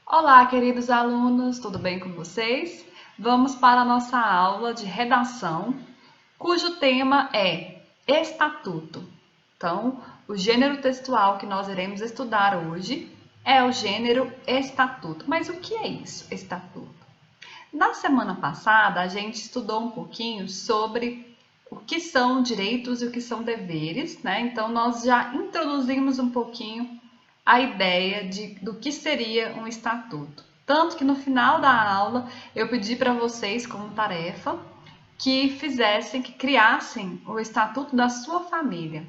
Olá, queridos alunos, tudo bem com vocês? Vamos para a nossa aula de redação, cujo tema é estatuto. Então, o gênero textual que nós iremos estudar hoje é o gênero estatuto. Mas o que é isso, estatuto? Na semana passada, a gente estudou um pouquinho sobre o que são direitos e o que são deveres, né? Então, nós já introduzimos um pouquinho a ideia do que seria um estatuto. Tanto que no final da aula eu pedi para vocês como tarefa que criassem o estatuto da sua família,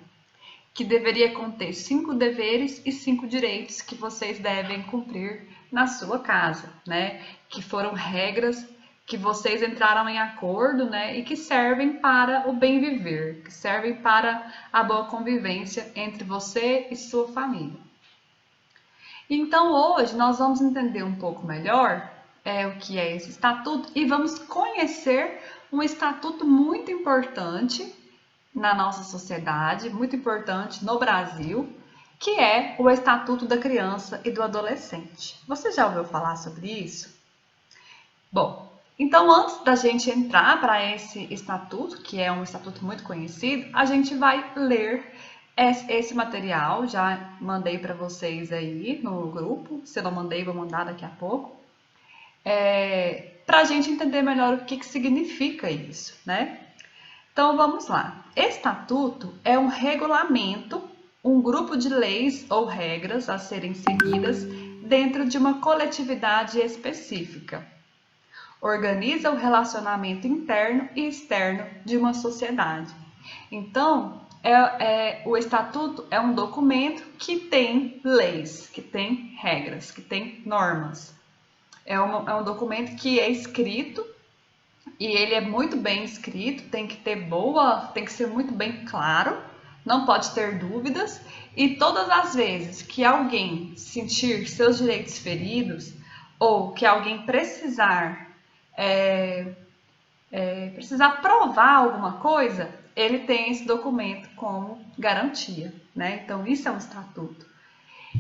que deveria conter 5 deveres e 5 direitos que vocês devem cumprir na sua casa, né? Que foram regras que vocês entraram em acordo, né? E que servem para o bem viver, que servem para a boa convivência entre você e sua família. Então, hoje nós vamos entender um pouco melhor o que é esse estatuto e vamos conhecer um estatuto muito importante na nossa sociedade, muito importante no Brasil, que é o Estatuto da Criança e do Adolescente. Você já ouviu falar sobre isso? Bom, então antes da gente entrar para esse estatuto, que é um estatuto muito conhecido, a gente vai ler esse material. Já mandei para vocês aí no grupo. Se eu não mandei, vou mandar daqui a pouco. Para a gente entender melhor o que significa isso, né? Então vamos lá. Estatuto é um regulamento, um grupo de leis ou regras a serem seguidas dentro de uma coletividade específica. Organiza o relacionamento interno e externo de uma sociedade. Então, o estatuto é um documento que tem leis, que tem regras, que tem normas. É um documento que é escrito e ele é muito bem escrito, tem que ser muito bem claro, não pode ter dúvidas, e todas as vezes que alguém sentir seus direitos feridos ou que alguém precisar provar alguma coisa, ele tem esse documento como garantia, né? Então, isso é um estatuto.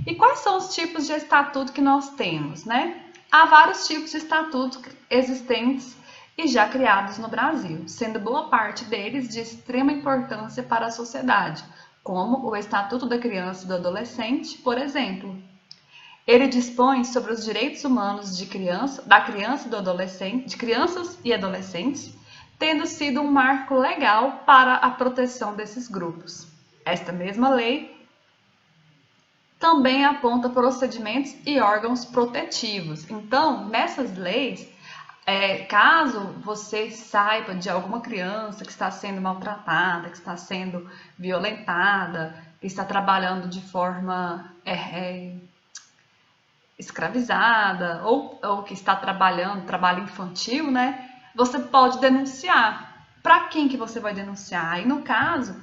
E quais são os tipos de estatuto que nós temos, né? Há vários tipos de estatutos existentes e já criados no Brasil, sendo boa parte deles de extrema importância para a sociedade, como o Estatuto da Criança e do Adolescente, por exemplo. Ele dispõe sobre os direitos humanos da criança e do adolescente, de crianças e adolescentes, tendo sido um marco legal para a proteção desses grupos. Esta mesma lei também aponta procedimentos e órgãos protetivos. Então, nessas leis, caso você saiba de alguma criança que está sendo maltratada, que está sendo violentada, que está trabalhando de forma escravizada ou que está trabalhando trabalho infantil, né? Você pode denunciar. Para quem que você vai denunciar? Aí, no caso,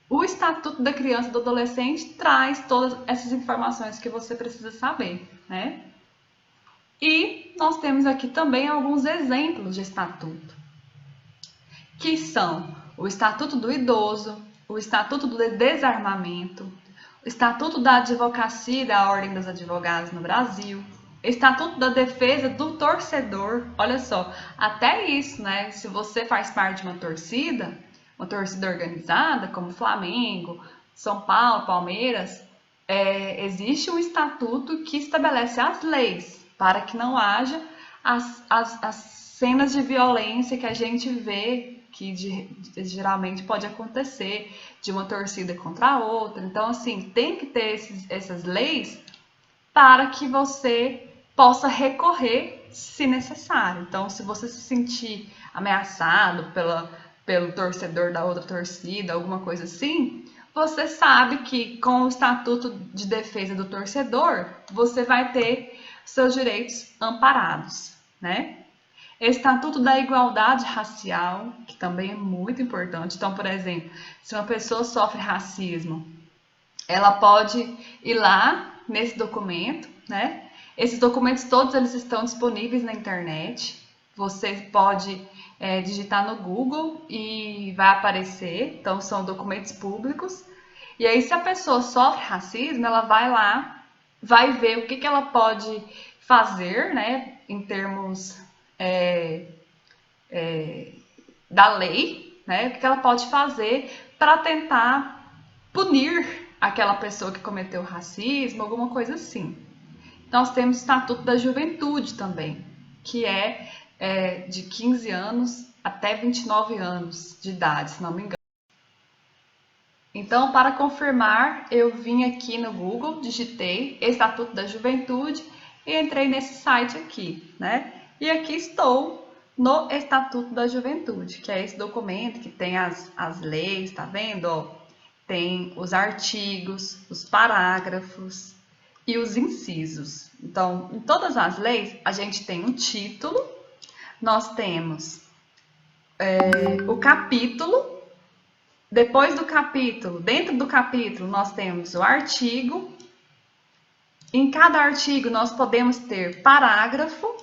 o Estatuto da Criança e do Adolescente traz todas essas informações que você precisa saber, né? E nós temos aqui também alguns exemplos de estatuto, que são o Estatuto do Idoso, o Estatuto do Desarmamento, o Estatuto da Advocacia e da Ordem dos Advogados no Brasil, Estatuto da Defesa do Torcedor. Olha só, até isso, né? Se você faz parte de uma torcida organizada, como Flamengo, São Paulo, Palmeiras, existe um estatuto que estabelece as leis para que não haja as cenas de violência que a gente vê, que geralmente pode acontecer, de uma torcida contra a outra. Então, assim, tem que ter essas leis para que você possa recorrer se necessário. Então, se você se sentir ameaçado pelo torcedor da outra torcida, alguma coisa assim, você sabe que com o Estatuto de Defesa do Torcedor, você vai ter seus direitos amparados, né? Estatuto da Igualdade Racial, que também é muito importante. Então, por exemplo, se uma pessoa sofre racismo, ela pode ir lá nesse documento, né? Esses documentos todos eles estão disponíveis na internet. Você pode digitar no Google e vai aparecer. Então, são documentos públicos. E aí, se a pessoa sofre racismo, ela vai lá, vai ver o que ela pode fazer, né, em termos da lei, né, o que ela pode fazer para tentar punir aquela pessoa que cometeu racismo, alguma coisa assim. Nós temos o Estatuto da Juventude também, que é de 15 anos até 29 anos de idade, se não me engano. Então, para confirmar, eu vim aqui no Google, digitei Estatuto da Juventude e entrei nesse site aqui, né? E aqui estou no Estatuto da Juventude, que é esse documento que tem as leis, tá vendo? Ó, tem os artigos, os parágrafos e os incisos. Então, em todas as leis, a gente tem um título, nós temos o capítulo. Depois do capítulo, dentro do capítulo, nós temos o artigo. Em cada artigo, nós podemos ter parágrafo,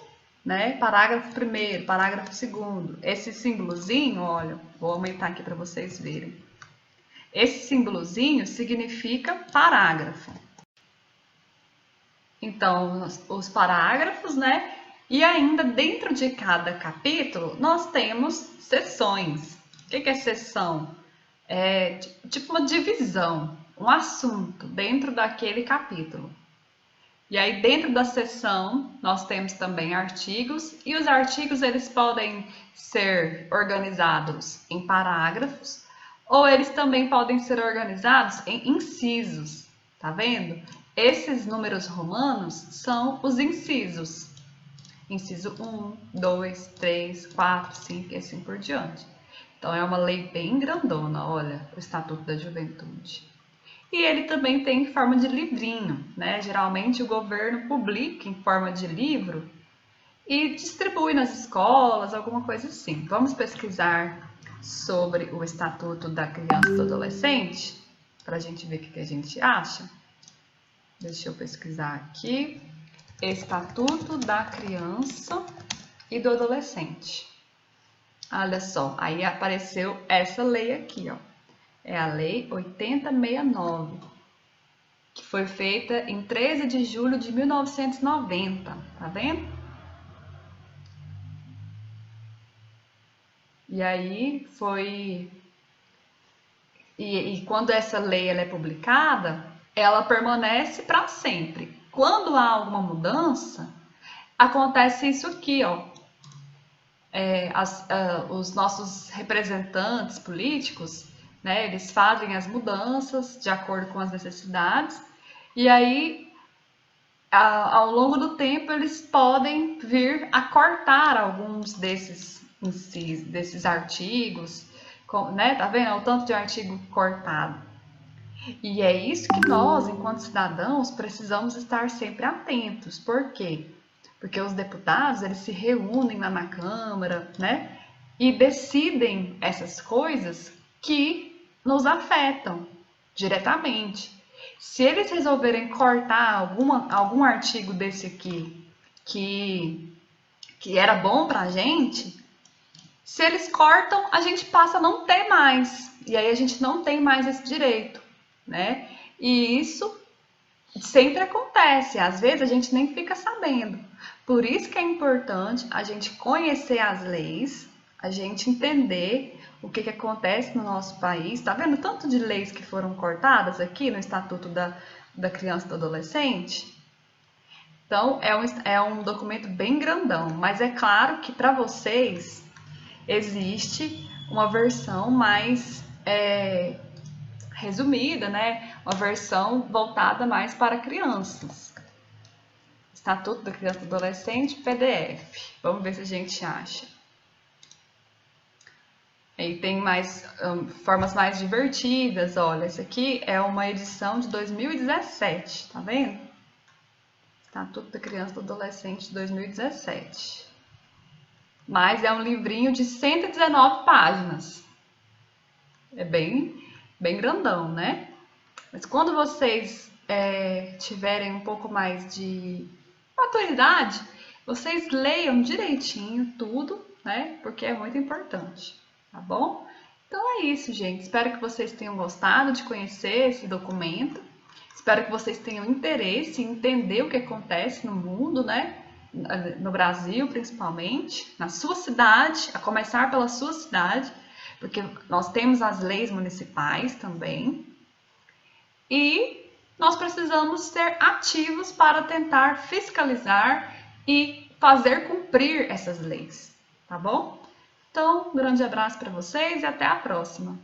né? Parágrafo primeiro, parágrafo segundo. Esse símbolozinho, olha, vou aumentar aqui para vocês verem. Esse símbolozinho significa parágrafo. Então, os parágrafos, né? E ainda dentro de cada capítulo, nós temos seções. O que é seção? É tipo uma divisão, um assunto dentro daquele capítulo. E aí dentro da seção nós temos também artigos, e os artigos eles podem ser organizados em parágrafos, ou eles também podem ser organizados em incisos, tá vendo? Esses números romanos são os incisos. Inciso 1, 2, 3, 4, 5 e assim por diante. Então, é uma lei bem grandona, olha, o Estatuto da Juventude. E ele também tem em forma de livrinho, né? Geralmente o governo publica em forma de livro e distribui nas escolas, alguma coisa assim. Vamos pesquisar sobre o Estatuto da Criança e do Adolescente, para a gente ver o que a gente acha. Deixa eu pesquisar aqui. Estatuto da Criança e do Adolescente. Olha só, aí apareceu essa lei aqui, ó. É a Lei 8069, que foi feita em 13 de julho de 1990, tá vendo? E aí foi... E quando essa lei ela é publicada, ela permanece para sempre. Quando há alguma mudança, acontece isso aqui, ó. Os nossos representantes políticos, né, eles fazem as mudanças de acordo com as necessidades, e aí, ao longo do tempo, eles podem vir a cortar alguns desses artigos, né, tá vendo? O tanto de artigo cortado. E é isso que nós, enquanto cidadãos, precisamos estar sempre atentos. Por quê? Porque os deputados, eles se reúnem lá na Câmara, né? E decidem essas coisas que nos afetam diretamente. Se eles resolverem cortar algum artigo desse aqui que era bom pra gente, se eles cortam, a gente passa a não ter mais. E aí a gente não tem mais esse direito, né? E isso sempre acontece, às vezes a gente nem fica sabendo. Por isso que é importante a gente conhecer as leis, a gente entender o que acontece no nosso país. Tá vendo tanto de leis que foram cortadas aqui no Estatuto da Criança e do Adolescente? Então, é um documento bem grandão, mas é claro que para vocês existe uma versão mais resumida, né? Uma versão voltada mais para crianças. Estatuto da Criança e do Adolescente, PDF. Vamos ver se a gente acha. E tem mais formas mais divertidas. Olha, essa aqui é uma edição de 2017, tá vendo? Estatuto da Criança e do Adolescente de 2017. Mas é um livrinho de 119 páginas. É bem grandão, né? Mas quando vocês tiverem um pouco mais de maturidade, vocês leiam direitinho tudo, né? Porque é muito importante, tá bom? Então é isso, gente. Espero que vocês tenham gostado de conhecer esse documento. Espero que vocês tenham interesse em entender o que acontece no mundo, né? No Brasil, principalmente, na sua cidade, a começar pela sua cidade, porque nós temos as leis municipais também. E nós precisamos ser ativos para tentar fiscalizar e fazer cumprir essas leis, tá bom? Então, um grande abraço para vocês e até a próxima!